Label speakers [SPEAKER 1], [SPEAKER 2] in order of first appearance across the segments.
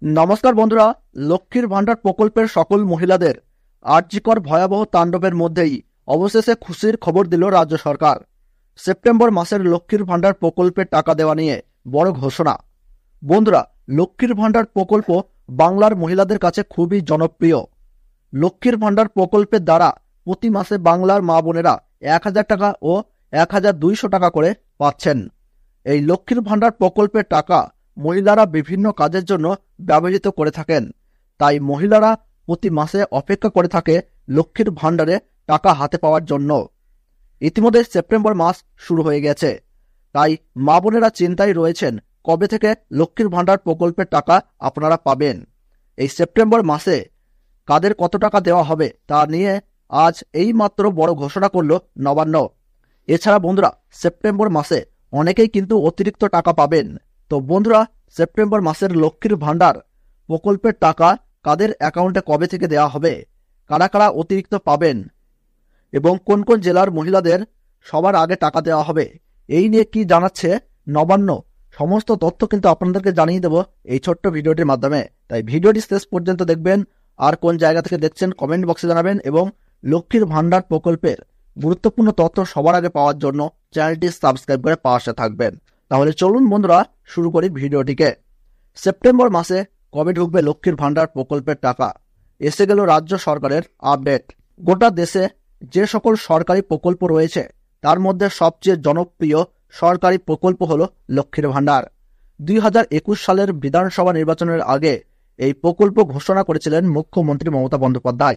[SPEAKER 1] নমস্কার বন্ধুরা, লক্ষ্মীর ভান্ডার প্রকল্পের সকল মহিলাদের আর্যিকর ভয়াবহ তাণ্ডবের মধ্যেই অবশেষে খুশির খবর দিল রাজ্য সরকার। সেপ্টেম্বর মাসের লক্ষ্মীর ভান্ডার প্রকল্পের টাকা দেওয়া নিয়ে বড় ঘোষণা। বন্ধুরা, লক্ষ্মীর ভান্ডার প্রকল্প বাংলার মহিলাদের কাছে খুবই জনপ্রিয়। লক্ষ্মীর ভান্ডার প্রকল্পের দ্বারা প্রতি মাসে বাংলার মা বোনেরা 1000 টাকা ও 1200 টাকা করে পাচ্ছেন। এই লক্ষ্মীর ভান্ডার প্রকল্পের টাকা মহিলারা বিভিন্ন কাজের জন্য ব্যবহৃত করে থাকেন, তাই মহিলারা প্রতি মাসে অপেক্ষা করে থাকে লক্ষ্মীর ভান্ডারে টাকা হাতে পাওয়ার জন্য। ইতিমধ্যে সেপ্টেম্বর মাস শুরু হয়ে গেছে, তাই মা বোনেরা চিন্তায় রয়েছেন কবে থেকে লক্ষ্মীর ভান্ডার প্রকল্পের টাকা আপনারা পাবেন। এই সেপ্টেম্বর মাসে কাদের কত টাকা দেওয়া হবে তা নিয়ে আজ এই মাত্র বড় ঘোষণা করল নবান্ন। এছাড়া বন্ধুরা, সেপ্টেম্বর মাসে অনেকেই কিন্তু অতিরিক্ত টাকা পাবেন। তো বন্ধুরা, সেপ্টেম্বর মাসের লক্ষ্মীর ভান্ডার প্রকল্পের টাকা কাদের অ্যাকাউন্টে কবে থেকে দেওয়া হবে, কারা কারা অতিরিক্ত পাবেন এবং কোন কোন জেলার মহিলাদের সবার আগে টাকা দেওয়া হবে, এই নিয়ে কি জানাচ্ছে নবান্ন, সমস্ত তথ্য কিন্তু আপনাদেরকে জানিয়ে দেব এই ছোট্ট ভিডিওটির মাধ্যমে। তাই ভিডিওটি শেষ পর্যন্ত দেখবেন। আর কোন জায়গা থেকে দেখছেন কমেন্ট বক্সে জানাবেন এবং লক্ষ্মীর ভান্ডার প্রকল্পের গুরুত্বপূর্ণ তথ্য সবার আগে পাওয়ার জন্য চ্যানেলটি সাবস্ক্রাইব করে পাশে থাকবেন। তাহলে চলুন বন্ধুরা, শুরু করি ভিডিওটিকে। সেপ্টেম্বর মাসে কবে ঢুকবে লক্ষ্মীর ভান্ডার প্রকল্পের টাকা? এসে গেল রাজ্য সরকারের আপডেট। গোটা দেশে যে সকল সরকারি প্রকল্প রয়েছে তার মধ্যে সবচেয়ে জনপ্রিয় সরকারি প্রকল্প হল লক্ষ্মীর ভান্ডার। 2021 সালের বিধানসভা নির্বাচনের আগে এই প্রকল্প ঘোষণা করেছিলেন মুখ্যমন্ত্রী মমতা বন্দ্যোপাধ্যায়।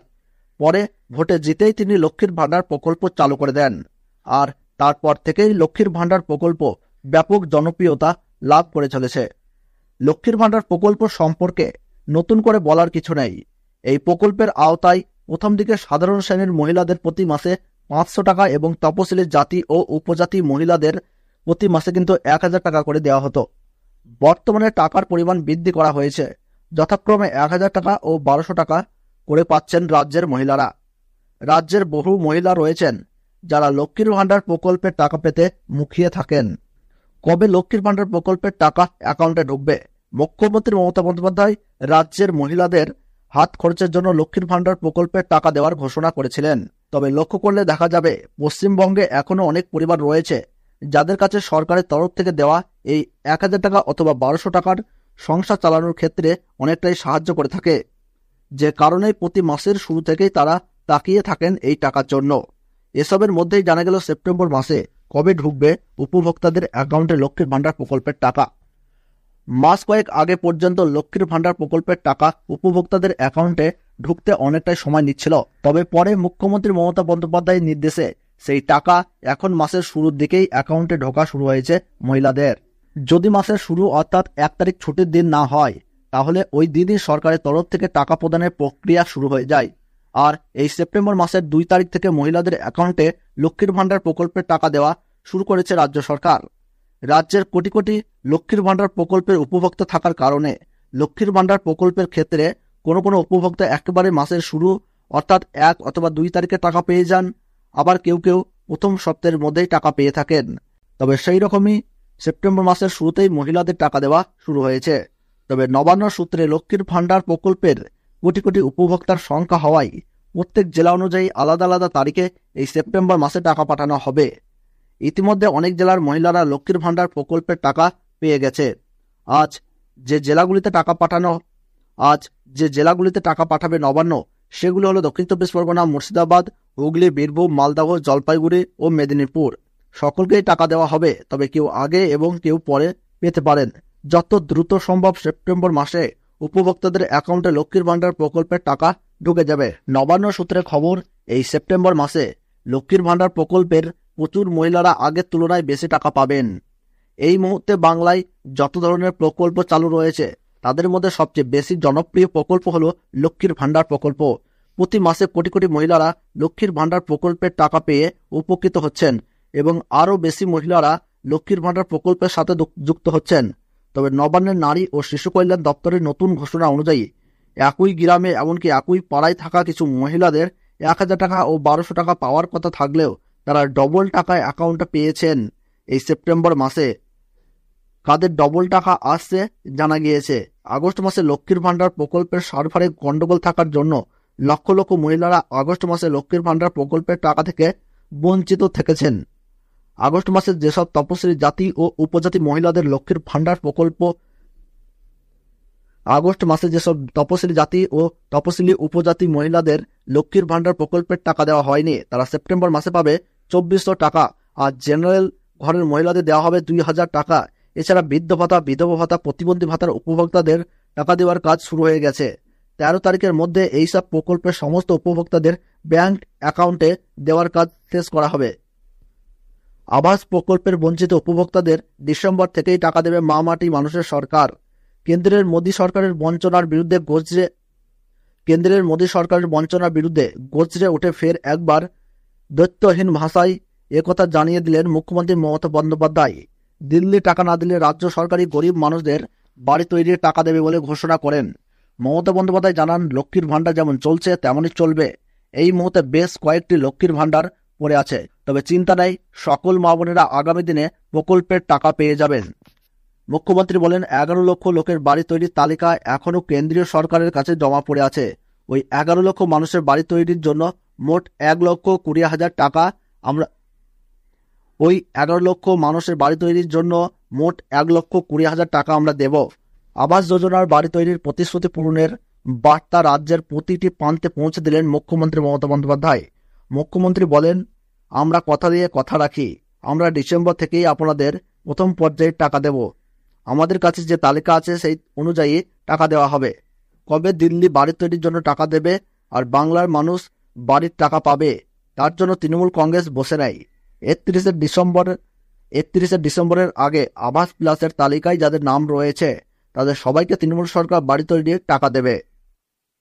[SPEAKER 1] পরে ভোটে জিতেই তিনি লক্ষ্মীর ভান্ডার প্রকল্প চালু করে দেন। আর তারপর থেকেই লক্ষ্মীর ভান্ডার প্রকল্প ব্যাপক জনপ্রিয়তা লাভ করে চলেছে। লক্ষ্মীর ভান্ডার প্রকল্প সম্পর্কে নতুন করে বলার কিছু নেই। এই প্রকল্পের আওতায় প্রথম দিকে সাধারণ শ্রেণীর মহিলাদের প্রতি মাসে 500 টাকা এবং তপশিলি জাতি ও উপজাতি মহিলাদের প্রতি মাসে কিন্তু 1000 টাকা করে দেওয়া হতো। বর্তমানে টাকার পরিমাণ বৃদ্ধি করা হয়েছে, যথাক্রমে 1000 টাকা ও 1200 টাকা করে পাচ্ছেন রাজ্যের মহিলারা। রাজ্যের বহু মহিলা রয়েছেন যারা লক্ষ্মীর ভান্ডার প্রকল্পের টাকা পেতে মুখিয়ে থাকেন। কবে লক্ষ্মীর ভান্ডার প্রকল্পের টাকা অ্যাকাউন্টে ঢুকবে? মুখ্যমন্ত্রী মমতা বন্দ্যোপাধ্যায় রাজ্যের মহিলাদের হাত খরচের জন্য লক্ষ্মীর ভান্ডার প্রকল্পের টাকা দেওয়ার ঘোষণা করেছিলেন। তবে লক্ষ্য করলে দেখা যাবে পশ্চিমবঙ্গে এখনও অনেক পরিবার রয়েছে যাদের কাছে সরকারের তরফ থেকে দেওয়া এই 1000 টাকা অথবা 1200 টাকার সংসার চালানোর ক্ষেত্রে অনেকটাই সাহায্য করে থাকে, যে কারণে প্রতি মাসের শুরু থেকেই তারা তাকিয়ে থাকেন এই টাকার জন্য। এসবের মধ্যেই জানা গেল সেপ্টেম্বর মাসে কবে ঢুকবে উপভোক্তাদের অ্যাকাউন্টে লক্ষ্মীর ভান্ডার প্রকল্পের টাকা। মাস কয়েক আগে পর্যন্ত লক্ষ্মীর ভান্ডার প্রকল্পের টাকা উপভোক্তাদের অ্যাকাউন্টে ঢুকতে অনেকটাই সময় নিচ্ছিল। তবে পরে মুখ্যমন্ত্রী মমতা বন্দ্যোপাধ্যায়ের নির্দেশে সেই টাকা এখন মাসের শুরুর দিকেই অ্যাকাউন্টে ঢোকা শুরু হয়েছে মহিলাদের। যদি মাসের শুরু অর্থাৎ 1 তারিখ ছুটির দিন না হয়, তাহলে ওই দিনই সরকারের তরফ থেকে টাকা প্রদানের প্রক্রিয়া শুরু হয়ে যায়। আর এই সেপ্টেম্বর মাসের 2 তারিখ থেকে মহিলাদের অ্যাকাউন্টে লক্ষ্মীর ভান্ডার প্রকল্পের টাকা দেওয়া শুরু করেছে রাজ্য সরকার। রাজ্যের কোটি কোটি লক্ষ্মীর ভান্ডার প্রকল্পের উপভোক্তা থাকার কারণে লক্ষ্মীর ভান্ডার প্রকল্পের ক্ষেত্রে কোনো কোনো উপভোক্তা একেবারে মাসের শুরু অর্থাৎ 1 অথবা 2 তারিখে টাকা পেয়ে যান, আবার কেউ কেউ প্রথম সপ্তাহের মধ্যেই টাকা পেয়ে থাকেন। তবে সেই রকমই সেপ্টেম্বর মাসের শুরুতেই মহিলাদের টাকা দেওয়া শুরু হয়েছে। তবে নবান্ন সূত্রে লক্ষ্মীর ভান্ডার প্রকল্পের কোটি কোটি উপভোক্তার সংখ্যা হওয়ায় প্রত্যেক জেলা অনুযায়ী আলাদা আলাদা তারিখে এই সেপ্টেম্বর মাসে টাকা পাঠানো হবে। ইতিমধ্যে অনেক জেলার মহিলারা লক্ষ্মীর ভান্ডার প্রকল্পের টাকা পেয়ে গেছে। আজ যে জেলাগুলিতে টাকা পাঠাবে নবান্ন, সেগুলো হলো দক্ষিণ 24 পরগনা, মুর্শিদাবাদ, হুগলি, বীরভূম, মালদহ, জলপাইগুড়ি ও মেদিনীপুর। সকলকেই টাকা দেওয়া হবে, তবে কেউ আগে এবং কেউ পরে পেতে পারেন। যত দ্রুত সম্ভব সেপ্টেম্বর মাসে উপভোক্তাদের অ্যাকাউন্টে লক্ষ্মীর ভান্ডার প্রকল্পের টাকা ঢুকে যাবে। নবান্ন সূত্রে খবর, এই সেপ্টেম্বর মাসে লক্ষ্মীর ভান্ডার প্রকল্পের প্রচুর মহিলারা আগের তুলনায় বেশি টাকা পাবেন। এই মুহূর্তে বাংলায় যত ধরনের প্রকল্প চালু রয়েছে তাদের মধ্যে সবচেয়ে বেশি জনপ্রিয় প্রকল্প হলো লক্ষ্মীর ভান্ডার প্রকল্প। প্রতি মাসে কোটি কোটি মহিলারা লক্ষ্মীর ভান্ডার প্রকল্পের টাকা পেয়ে উপকৃত হচ্ছেন এবং আরও বেশি মহিলারা লক্ষ্মীর ভান্ডার প্রকল্পের সাথে যুক্ত হচ্ছেন। তবে নবান্নের নারী ও শিশু কল্যাণ দপ্তরের নতুন ঘোষণা অনুযায়ী একই গ্রামে এমনকি একই পাড়ায় থাকা কিছু মহিলাদের 1000 টাকা ও 1200 টাকা পাওয়ার কথা থাকলেও তারা ডবল টাকায় অ্যাকাউন্টে পেয়েছেন এই সেপ্টেম্বর মাসে। কাদের ডবল টাকা আসছে জানা গিয়েছে। আগস্ট মাসে লক্ষ্মীর ভান্ডার প্রকল্পের সার্ভারে গন্ডগোল থাকার জন্য লক্ষ লক্ষ মহিলারা আগস্ট মাসে লক্ষ্মীর ভান্ডার প্রকল্পের টাকা থেকে বঞ্চিত থেকেছেন। আগস্ট মাসে যেসব তপশিলি জাতি ও উপজাতি মহিলাদের লক্ষ্মীর ভান্ডার প্রকল্প আগস্ট মাসে যেসব তপশিলি জাতি ও তপশিলি উপজাতি মহিলাদের লক্ষ্মীর ভান্ডার প্রকল্পের টাকা দেওয়া হয়নি, তারা সেপ্টেম্বর মাসে পাবে 2400 টাকা। আর জেনারেল ঘরের মহিলাদের দেওয়া হবে 2000 টাকা। এছাড়া বৃদ্ধ ভাতা, বিধবা ভাতা, প্রতিবন্ধী ভাতার উপভোক্তাদের টাকা দেওয়ার কাজ শুরু হয়ে গেছে। 13 তারিখের মধ্যে এইসব প্রকল্পের সমস্ত উপভোক্তাদের ব্যাংক অ্যাকাউন্টে দেওয়ার কাজ শেষ করা হবে। আবাস প্রকল্পের বঞ্চিত উপভোক্তাদের ডিসেম্বর থেকেই টাকা দেবে মা মাটি মানুষের সরকার। কেন্দ্রের মোদী সরকারের বঞ্চনার বিরুদ্ধে গর্জে উঠে ফের একবার দৈত্যহীন ভাষায় একথা জানিয়ে দিলেন মুখ্যমন্ত্রী মমতা বন্দ্যোপাধ্যায়। দিল্লি টাকা না দিলে রাজ্য সরকারই গরিব মানুষদের বাড়ি তৈরির টাকা দেবে বলে ঘোষণা করেন। মমতা বন্দ্যোপাধ্যায় জানান, লক্ষ্মীর ভান্ডার যেমন চলছে তেমনই চলবে। এই মুহূর্তে বেশ কয়েকটি লক্ষ্মীর ভান্ডার পড়ে আছে, তবে চিন্তা নেই, সকল মা বোনেরা আগামী দিনে প্রকল্পের টাকা পেয়ে যাবেন। মুখ্যমন্ত্রী বলেন, 11 লক্ষ লোকের বাড়ি তৈরির তালিকা এখনও কেন্দ্রীয় সরকারের কাছে জমা পড়ে আছে। ওই 11 লক্ষ মানুষের বাড়ি তৈরির জন্য মোট 1,20,000 টাকা আমরা দেব। আবাস যোজনার বাড়ি তৈরির প্রতিশ্রুতি পূরণের বার্তা রাজ্যের প্রতিটি প্রান্তে পৌঁছে দিলেন মুখ্যমন্ত্রী মমতা বন্দ্যোপাধ্যায়। মুখ্যমন্ত্রী বলেন, আমরা কথা দিয়ে কথা রাখি, আমরা ডিসেম্বর থেকেই আপনাদের প্রথম পর্যায়ে টাকা দেব। আমাদের কাছে যে তালিকা আছে সেই অনুযায়ী টাকা দেওয়া হবে। কবে দিল্লি বাড়ি তৈরির জন্য টাকা দেবে আর বাংলার মানুষ বাড়ির টাকা পাবে, তার জন্য তৃণমূল কংগ্রেস বসে নেয়। 31শে ডিসেম্বরের আগে আবাস প্লাসের তালিকায় যাদের নাম রয়েছে তাদের সবাইকে তৃণমূল সরকার বাড়ি তৈরির টাকা দেবে।